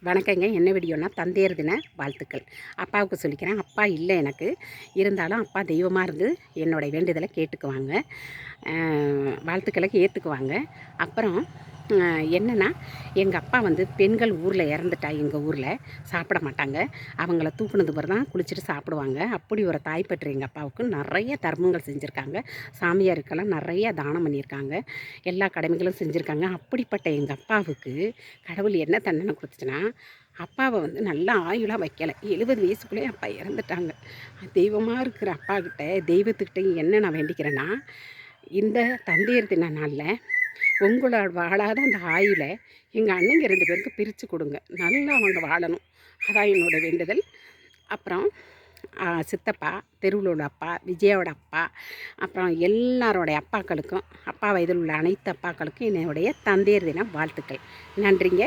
வணக்கங்க. என்ன வீடியோனா தந்தையர் தின வாழ்த்துக்கள். அப்பாவுக்கு சொல்லிக்கிறேன். அப்பா இல்லை எனக்கு. இருந்தாலும் அப்பா தெய்வமாக இருந்து என்னோடய வேண்டுதலை கேட்டுக்குவாங்க. வாழ்த்துக்களை ஏற்றுக்குவாங்க. அப்புறம் என்னென்னா, எங்கள் அப்பா பெண்கள் ஊரில் இறந்துட்டா எங்கள் ஊரில் சாப்பிட மாட்டாங்க. அவங்கள தூக்குனது பிறகு தான் குளிச்சுட்டு சாப்பிடுவாங்க. அப்படி ஒரு தாய்ப்பற்று எங்கள் அப்பாவுக்கு. நிறைய தர்மங்கள் செஞ்சுருக்காங்க. சாமியாருக்கெல்லாம் நிறைய தானம் பண்ணியிருக்காங்க. எல்லா கடமைகளும் செஞ்சுருக்காங்க. அப்படிப்பட்ட எங்கள் அப்பாவுக்கு கடவுள் என்ன தண்டனை கொடுத்துச்சுன்னா, அப்பாவை நல்லா ஆயுளாக வைக்கலை. 70 வயசுக்குள்ளேயே அப்பா இறந்துட்டாங்க. தெய்வமாக இருக்கிற அப்பாக்கிட்ட தெய்வத்துக்கிட்ட என்ன நான் வேண்டிக்கிறேன்னா, இந்த தந்தையர் தின நாளில் உங்களோட வாழாத அந்த ஆயுளை எங்கள் அண்ணங்க 2 பேருக்கு பிரித்து கொடுங்க. நல்லா அவங்க வாழணும். அதான் என்னோடய வேண்டுதல். அப்புறம் சித்தப்பா, தெருவில் உள்ள அப்பா, விஜயாவோட அப்பா, அப்புறம் எல்லாரோடைய அப்பாக்களுக்கும், அப்பா வயதில் உள்ள அனைத்து அப்பாக்களுக்கும் என்னுடைய தந்தையர் தின வாழ்த்துக்கள். நன்றிங்க.